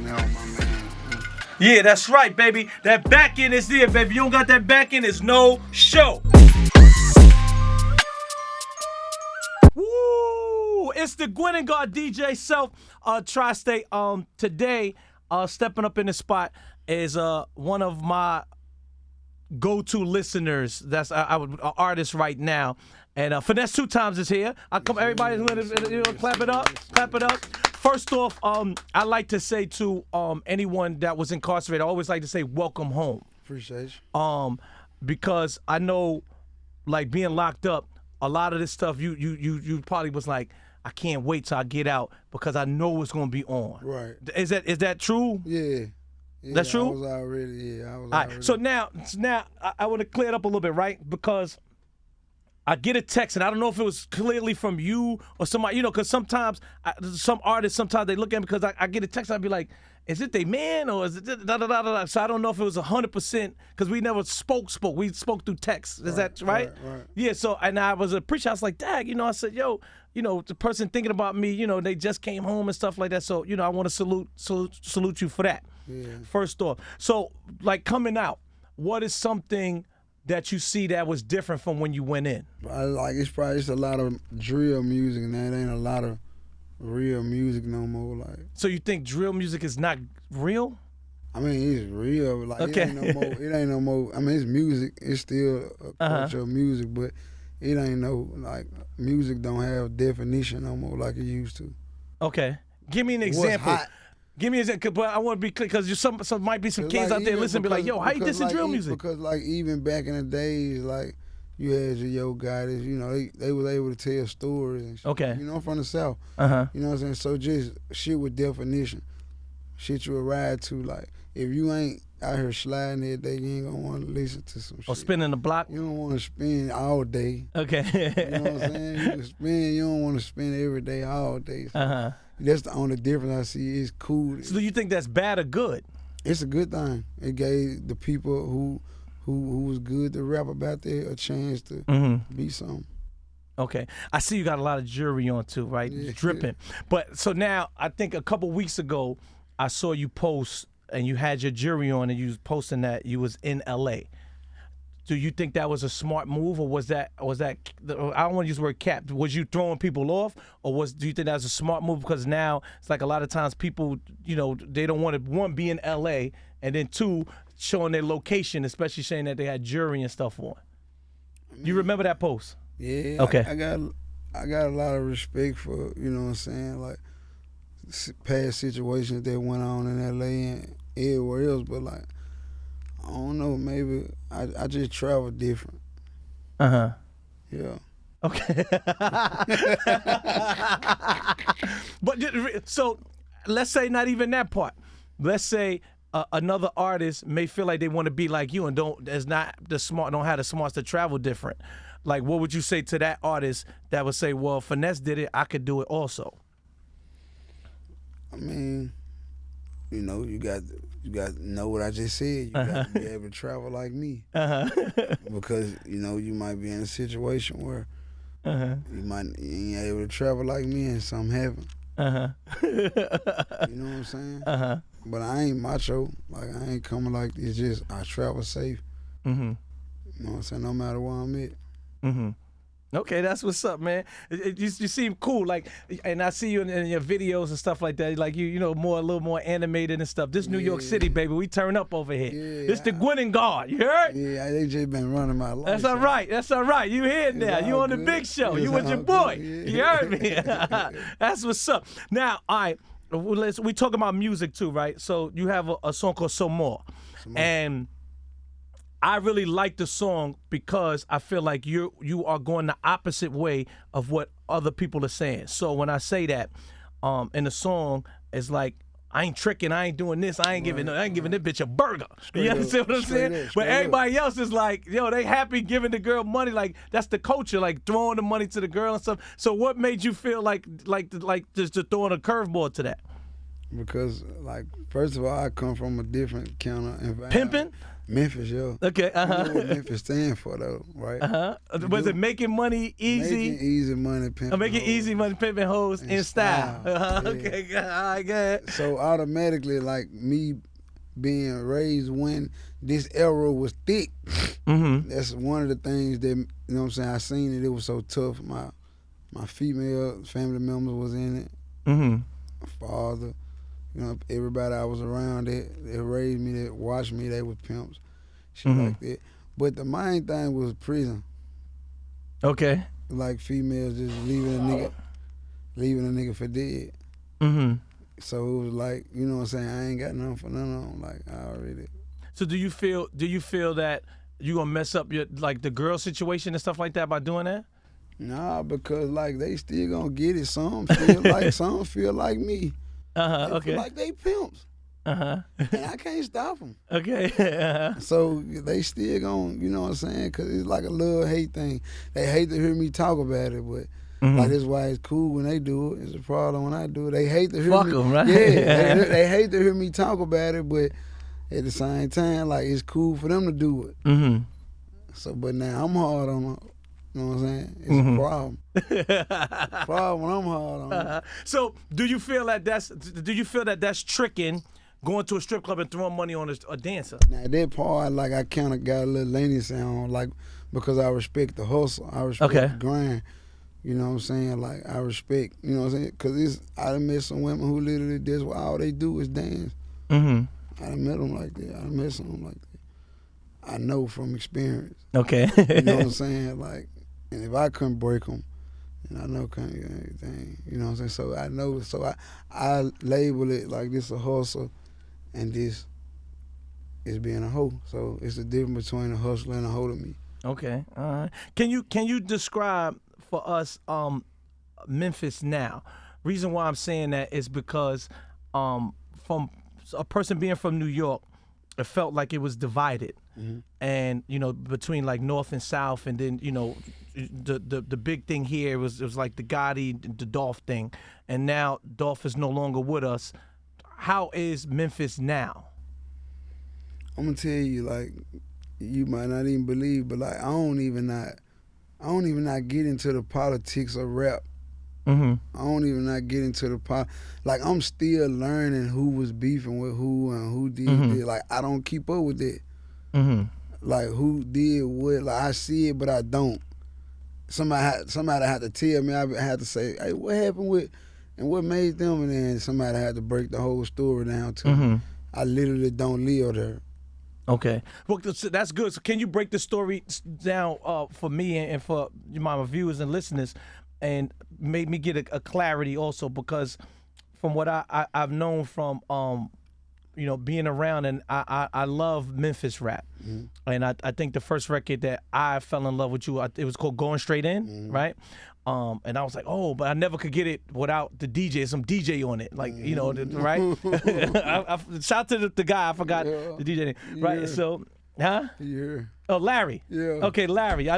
out, my man. Yeah, that's right, baby. That back end is there, baby. You don't got that back end, it's no show. Woo! It's the Gwen and God DJ Self Tri-State. Today, stepping up in the spot is one of my go-to listeners. That's an artist right now. And Finesse2Tymes is here. Everybody, clap it up, clap it up. First off, I like to say to anyone that was incarcerated, I always like to say welcome home. Appreciate you. Because I know, like being locked up, a lot of this stuff you probably was like, I can't wait till I get out because I know it's gonna be on. Right. Is that true? Yeah. That's true? I was already. All right. So now I want to clear it up a little bit, right? Because I get a text, and I don't know if it was clearly from you or somebody, because sometimes some artists, sometimes they look at me because I get a text, and I'd be like, is it they man or is it da-da-da-da-da? So I don't know if it was 100% because we never spoke. We spoke through text. Is that right? Right. Yeah, so, and I was appreciative. I was like, Dag, I said, yo, the person thinking about me, they just came home and stuff like that. So, I want to salute you for that. Yeah. First off. So, like coming out, what is something that you see that was different from when you went in? It's probably just a lot of drill music now. It ain't a lot of real music no more. Like, so you think drill music is not real? I mean, it's real. Like, okay. It ain't no more. I mean, it's music. It's still a culture of music, but it ain't no, like, music don't have definition no more like it used to. Okay. Give me an example. What's hot? Give me an example, but I want to be clear because some might be some kids out there listening, be like, yo, how you dissing drill music? Because, like, even back in the days, like, you had your yo guys, they was able to tell stories and shit. Okay. I'm from the South. You know what I'm saying? So just shit with definition. Shit you would ride to. Like, if you ain't out here sliding every day, you ain't gonna want to listen to some shit. Or spinning the block? You don't want to spin all day. Okay. You know what I'm saying? You don't want to spin every day, all day. So that's the only difference I see. It's cool. So do you think that's bad or good? It's a good thing. It gave the people who was good to rap about that a chance to be something. Okay. I see you got a lot of jewelry on too, right? Yeah. Dripping. But so now, I think a couple weeks ago, I saw you post and you had your jewelry on and you was posting that you was in L.A. Do you think that was a smart move, or was that I don't want to use the word cap. Was you throwing people off, or do you think that was a smart move? Because now it's like a lot of times people, they don't want to, one, be in L.A., and then two, showing their location, especially saying that they had jewelry and stuff on. You remember that post? Yeah. Okay. I got a lot of respect for, what I'm saying, like, past situations that went on in L.A. and everywhere else, but, like, I don't know, maybe I just travel different. Yeah. Okay. But so let's say not even that part. Let's say another artist may feel like they want to be like you and don't have the smarts to travel different. Like, what would you say to that artist that would say, well, Finesse did it, I could do it also? I mean, you got to know what I just said. You got to be able to travel like me. Because, you might be in a situation where you ain't able to travel like me and something happen. You know what I'm saying? But I ain't macho. Like, I ain't coming like this. Just I travel safe. You know what I'm saying? No matter where I'm at. Okay, that's what's up, man. You seem cool, like, and I see you in your videos and stuff like that. Like a little more animated and stuff. This New York City, baby, we turn up over here. Yeah, this the Gwen and God. You heard? Yeah, they just been running my life. That's all right. That's all right. You here now? You on the big show? You with your boy? You heard me? That's what's up. Now, all right. We talk about music too, right? So you have a song called Some More, and I really like the song because I feel like you are going the opposite way of what other people are saying. So when I say that, in the song, it's like, I ain't tricking, I ain't doing this, I ain't giving this bitch a burger. You understand what I'm saying? But everybody else is like, they happy giving the girl money. Like, that's the culture, like throwing the money to the girl and stuff. So what made you feel like just throwing a curveball to that? Because, like, first of all, I come from a different kind of environment. Pimping? Memphis, yo. Okay, You know what Memphis stand for, though, right? Was it making money easy? Making easy money, pimping Making hoes. easy money, pimping hoes in style. Yeah. Okay, all right, go ahead. So automatically, like me being raised when this era was thick, that's one of the things that, you know what I'm saying, I seen it was so tough. My female family members was in it. My father, you know, everybody I was around that raised me, that watched me, they was pimps, shit like that. But the main thing was prison. Okay. Like females just leaving a nigga for dead. So it was like, you know what I'm saying, I ain't got nothing for none of them. Like, I already. So do you feel that you gonna mess up your, like, the girl situation and stuff like that by doing that? Nah, because like they still gonna get it. Some feel like me. They Okay. feel like they pimps. And I can't stop them. Okay. So they still gonna, you know what I'm saying? Cause it's like a love-hate thing. They hate to hear me talk about it, but like that's why it's cool when they do it. It's a problem when I do it. They hate to hear Fuck me. them, right? Yeah, they hate to hear me talk about it, but at the same time, like it's cool for them to do it. So, but now I'm hard on them. You know what I'm saying? It's a problem. Problem when I'm hard on them. So do you feel that that's tricking, going to a strip club and throwing money on a dancer? Now that part, like I kind of got a little leniency on, like because I respect the hustle, I respect the grind. You know what I'm saying? Like I respect, you know what I'm saying? Cause I done met some women who literally that's what all they do is dance. I done met them like that. I done met some like that. I know from experience. Okay. You know what I'm saying? Like, and if I couldn't break them, and I know kind of everything, you know what I'm saying? So I know, so I label it like this a hustle, and this is being a hoe. So it's the difference between a hustler and a hoe to me. Okay, all right. Can you describe for us Memphis now? Reason why I'm saying that is because from a person being from New York, it felt like it was divided, and you know, between like North and South, and then you know, the big thing here was like the Gotti, the Dolph thing, and now Dolph is no longer with us. How is Memphis now? I'm gonna tell you, like, you might not even believe, but like I don't even not get into the politics of rap. I don't even not get into the like I'm still learning who was beefing with who and who did it. Like I don't keep up with that. Like who did what? Like I see it, but I don't. Somebody had to tell me. I had to say, hey, what happened with, and what made them? And then somebody had to break the whole story down to me. I literally don't live there. Okay, well that's good. So can you break the story down for me and for my viewers and listeners, and make me get a clarity also, because from what I've known from you know, being around, and I love Memphis rap, and I think the first record that I fell in love with you, it was called Going Straight In, right? And I was like, oh, but I never could get it without the DJ, some DJ on it, like, you know, right? Shout to the guy, I forgot the DJ name, right? Yeah. So, huh? Yeah. Oh, Larry. Yeah. Okay, Larry. I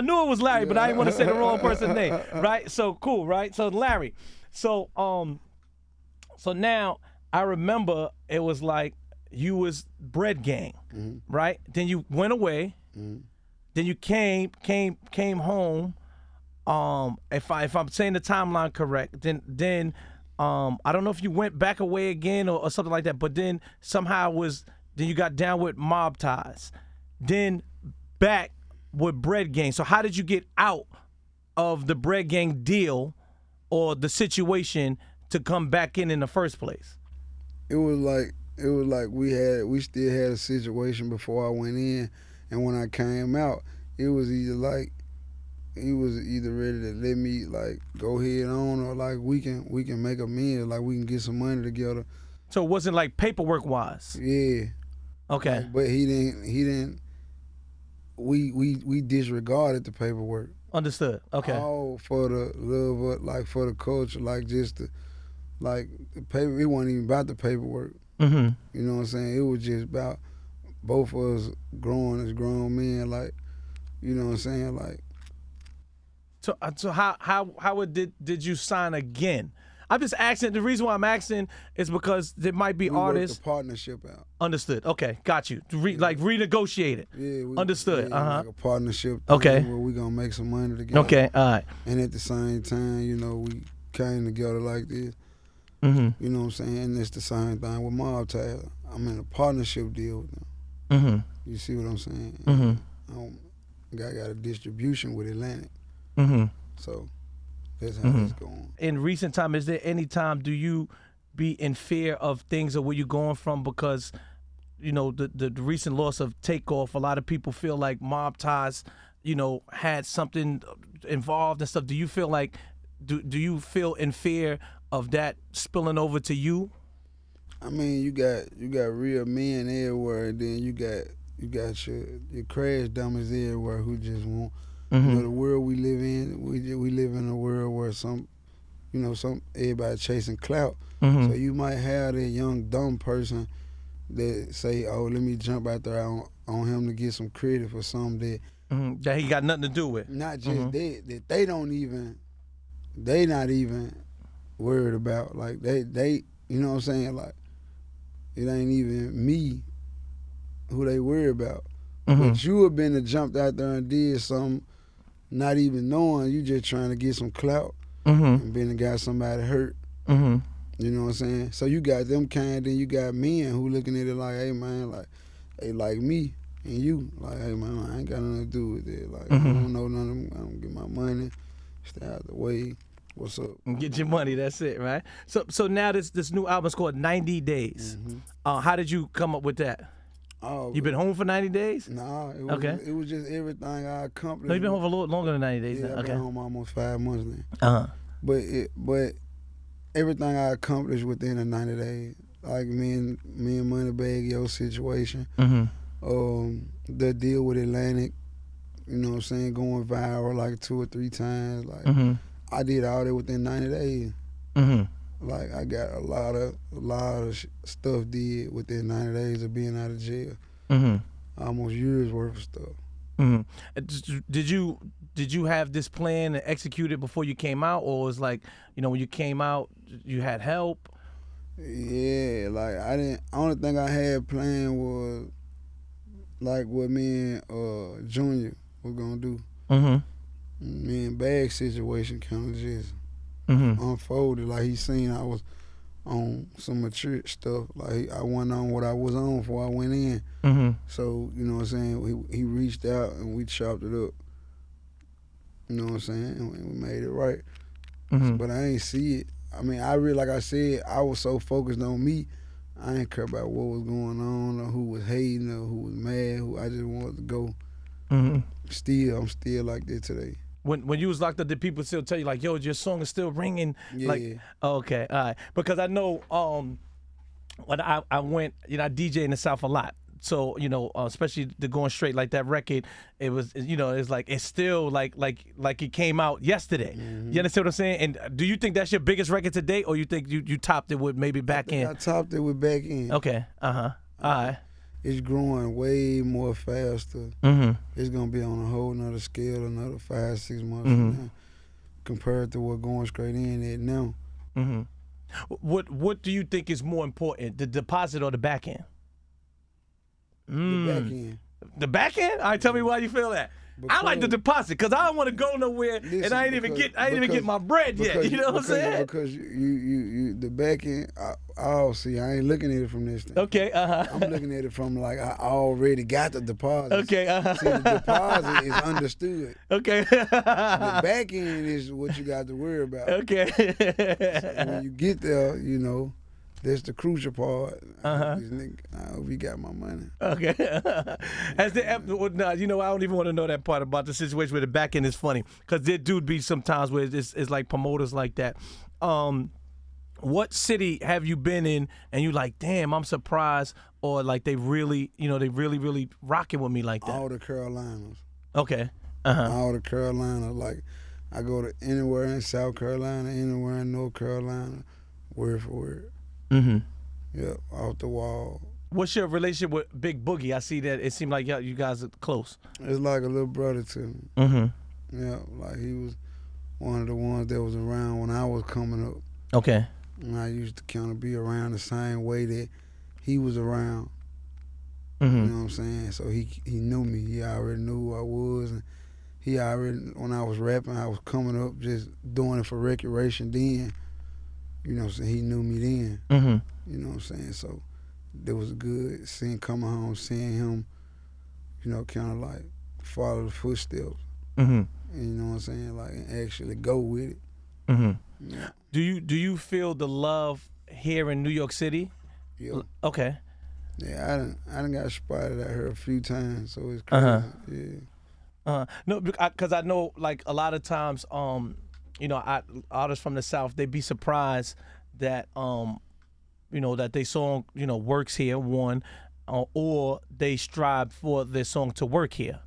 knew it was Larry, but I didn't want to say the wrong person's name, right? So cool, right? So Larry. So so now I remember it was like you was Bread Gang, right? Then you went away. Then you came home. If I'm saying the timeline correct, then I don't know if you went back away again or something like that. But then somehow then you got down with Mob Ties, then back with Bread Gang. So how did you get out of the Bread Gang deal or the situation to come back in the first place? It was like we still had a situation before I went in, and when I came out, it was either like he was either ready to let me like go head on, or like we can make amends, like we can get some money together. So it wasn't like paperwork wise. Yeah. Okay. Like, but he didn't. We disregarded the paperwork. Understood. Okay. All for the love of, like, for the culture, like just the. Like, the paper, it wasn't even about the paperwork. You know what I'm saying? It was just about both of us growing as grown men, like, you know what I'm saying? Like. So how did you sign again? I'm just asking. The reason why I'm asking is because there might be artists. Work the partnership out. Understood. Okay, got you. Like renegotiate it. Yeah, Understood. Like a partnership. Okay. Where we gonna make some money together. Okay. All right. And at the same time, you know, we came together like this. Mm-hmm. You know what I'm saying? And it's the same thing with Mob Tab. I'm in a partnership deal with them. Mm-hmm. You see what I'm saying? Mm-hmm. I got a distribution with Atlantic. Mm-hmm. So that's how it's going. In recent time, is there any time do you be in fear of things or where you going from? Because, you know, the recent loss of Takeoff, a lot of people feel like Mob Ties, you know, had something involved and stuff. Do you feel like, do you feel in fear of that spilling over to you? I mean, you got real men everywhere, and then you got your crash dummies everywhere who just want. You know, the world we live in, we live in a world where everybody chasing clout. So you might have that young dumb person that say, "Oh, let me jump out there on him to get some credit for something that he got nothing to do with." Not just that they not even worried about. Like they, you know what I'm saying? Like it ain't even me who they worry about. But you have been to jumped out there and did something. Not even knowing, you just trying to get some clout and been and got somebody hurt. You know what I'm saying? So you got them kind, then you got men who looking at it like, hey man, like, hey, like me and you, like, hey man, I ain't got nothing to do with it. Like, I don't know nothing, I don't get my money, stay out the way. What's up? Get your money, that's it, right? So now this new album's called 90 Days. How did you come up with that? Oh, you been home for 90 days? Nah, it was just everything I accomplished. No, you been home for a little longer than 90 days. Yeah, I've been home almost 5 months now. But everything I accomplished within the 90 days, like me and Moneybag, your situation, the deal with Atlantic, you know what I'm saying, going viral like 2 or 3 times, like I did all that within 90 days. Like I got a lot of stuff did within 90 days of being out of jail. Almost years worth of stuff. Did you have this plan and execute it before you came out, or was like, you know, when you came out you had help? Yeah, like I didn't. Only thing I had planned was like what me and Junior was gonna do. Me and Bag situation kind of just unfolded. Like he seen I was on some mature stuff. Like I went on what I was on before I went in. So you know what I'm saying. He reached out and we chopped it up. You know what I'm saying. And we made it right. But I ain't see it. I mean, like I said, I was so focused on me. I ain't care about what was going on or who was hating or who was mad. I just wanted to go. I'm still like that today. When you was locked up, did people still tell you like, "Yo, your song is still ringing"? Yeah. Like, okay, all right. Because I know when I went, you know, I DJ in the South a lot. So, you know, especially the Going Straight, like that record, it was, you know, it's like, it's still like it came out yesterday. You understand what I'm saying? And do you think that's your biggest record to date, or you think you topped it with maybe Back In? I topped it with Back In. Okay, all right. It's growing way more faster. It's gonna be on a whole nother scale, another 5-6 months from now, compared to what Going Straight In is now. What do you think is more important, the deposit or the back end? The Back End. The back end? All right, tell me why you feel that. I like the deposit because I don't want to go nowhere and I ain't even get my bread yet. You know what I'm saying? Because you the back end. See, I ain't looking at it from this thing. Okay, I'm looking at it from like I already got the deposit. Okay, See, the deposit is understood. Okay. The back end is what you got to worry about. Okay. So when you get there, you know. That's the crucial part. These niggas, I hope he got my money. Okay. You know, I don't even want to know that part about the situation where the back end is funny. Because there do be sometimes where it's like promoters like that. What city have you been in and you like, damn, I'm surprised, or like they really rocking with me like that? All the Carolinas. Okay. All the Carolinas. Like, I go to anywhere in South Carolina, anywhere in North Carolina, word for word. Yeah, off the wall. What's your relationship with Big Boogie? I see that it seemed like you guys are close. It's like a little brother to me. Yeah, like he was one of the ones that was around when I was coming up. Okay. And I used to kind of be around the same way that he was around. Mm-hmm. You know what I'm saying? So he knew me. He already knew who I was. And he already, when I was rapping, I was coming up just doing it for recreation then. You know what I'm saying? He knew me then. Mm-hmm. You know what I'm saying? So it was good coming home, seeing him, you know, kind of like follow the footsteps. Mm-hmm. And you know what I'm saying? Like, and actually go with it. Mm-hmm. Yeah. Do you feel the love here in New York City? Yeah. Okay. Yeah, I done got spotted out here a few times, so it's crazy. Yeah. No, because I know like a lot of times, you know, artists from the South, they be surprised that you know, that their song, you know, works here, one, or they strive for their song to work here.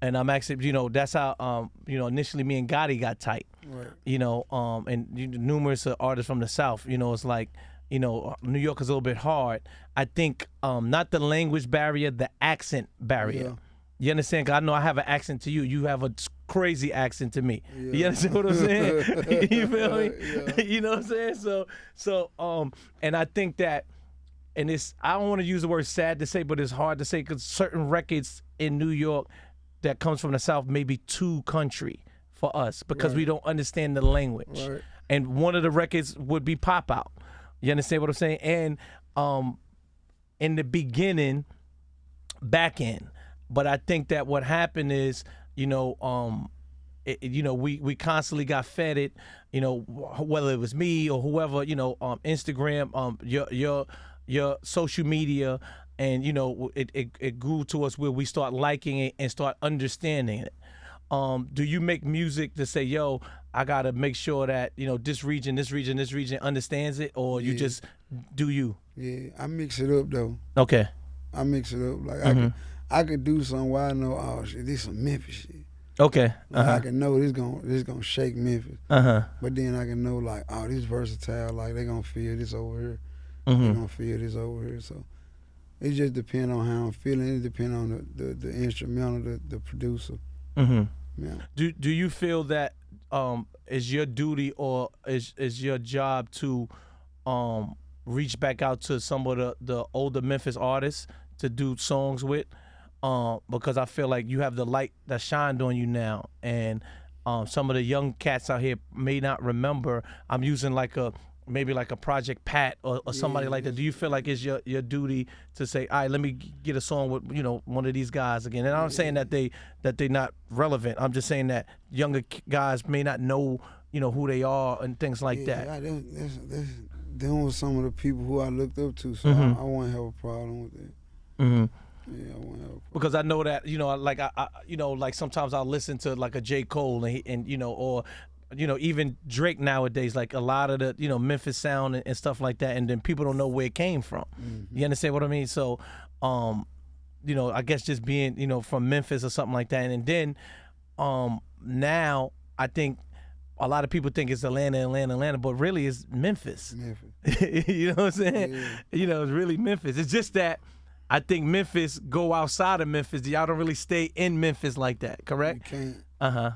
And I'm actually, you know, that's how, you know, initially me and Gotti got tight. Right. You know, and numerous artists from the South. You know, it's like, you know, New York is a little bit hard. I think not the language barrier, the accent barrier. Yeah. You understand? 'Cause I know I have an accent to you. You have a crazy accent to me. Yeah. You understand what I'm saying? You feel me? Yeah. You know what I'm saying? So, and I think that, and it's, I don't want to use the word sad to say, but it's hard to say because certain records in New York that comes from the South may be too country for us because we don't understand the language. Right. And one of the records would be Pop Out. You understand what I'm saying? And in the beginning, back end. But I think that what happened is, you know, you know, we constantly got fed it, you know, whether it was me or whoever, you know, Instagram, your social media, and you know, it grew to us where we start liking it and start understanding it. Do you make music to say, yo, I gotta make sure that, you know, this region understands it, or you just do you? Yeah, I mix it up though. Okay. I mix it up. Like I could do something where I know, oh shit, this some Memphis shit. Okay. Like I can know this gonna shake Memphis. Uh-huh. But then I can know like, oh, this versatile. Like they gonna feel this over here. Mm-hmm. They gonna feel this over here. So it just depends on how I'm feeling. It depends on the instrumental, the producer. Mm-hmm. Yeah. Do you feel that is your duty or is your job to reach back out to some of the older Memphis artists to do songs with? Because I feel like you have the light that shined on you now, and some of the young cats out here may not remember. I'm using maybe like a Project Pat or somebody like that. Do you feel like it's your duty to say, all right, let me get a song with, you know, one of these guys again? And I'm saying that they're not relevant. I'm just saying that younger guys may not know, you know, who they are and things like that. Yeah, them was some of the people who I looked up to, so I won't have a problem with that. Mm-hmm. Yeah, I won't have a problem. Because I know that, you know, like I you know, like sometimes I'll listen to like a J. Cole and you know, or you know, even Drake nowadays, like a lot of the, you know, Memphis sound and stuff like that, and then people don't know where it came from. You understand what I mean? So, you know, I guess just being, you know, from Memphis or something like that, and then now I think a lot of people think it's Atlanta, but really it's Memphis. You know what I'm saying? Yeah. You know, it's really Memphis. It's just that I think Memphis go outside of Memphis. Y'all don't really stay in Memphis like that, correct? You can't.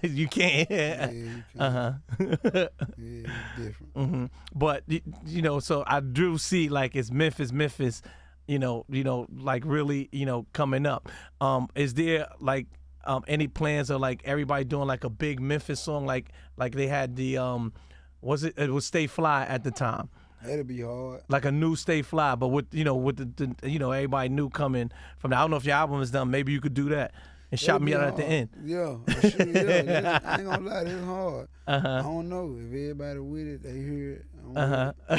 You can't. Yeah, you can't. Yeah, it's different. But you know, so I do see like it's Memphis, you know, like really, you know, coming up. Is there like any plans of like everybody doing like a big Memphis song, like they had the it was Stay Fly at the time? That'd be hard. Like a new Stay Fly, but with, you know, with the you know, everybody new coming from I don't know if your album is done. Maybe you could do that and shout me out at the end. Yeah, sure, yeah. I ain't gonna lie, this is hard. I don't know if everybody with it, they hear it.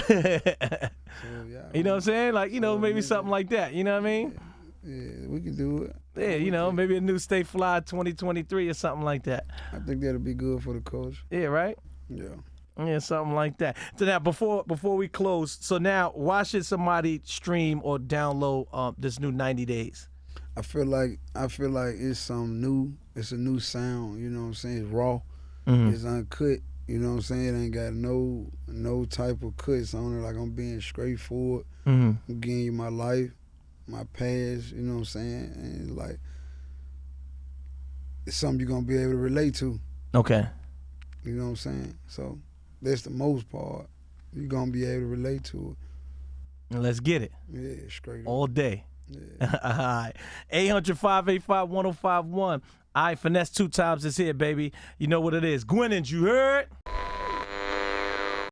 So, yeah, you know what I'm saying? Like, you know, maybe something like that. You know what I mean? Yeah, we can do it. Yeah, you know, maybe a new Stay Fly 2023 or something like that. I think that'll be good for the culture. Yeah, right? Yeah. Yeah, something like that. So now, before we close, so now, why should somebody stream or download this new 90 Days? I feel like it's something new. It's a new sound. You know what I'm saying? It's raw. It's uncut. You know what I'm saying? It ain't got no type of cuts on it. Like, I'm being straightforward. I'm giving you my life, my past. You know what I'm saying? And like, it's something you're gonna be able to relate to. Okay. You know what I'm saying? So that's the most part. You're gonna be able to relate to And let's get it. it. Yeah, straight up. All day. Yeah. All right. 800-585-1051. All right, Finesse 2 Times is here, baby. You know what it is. Gwyneth, you heard?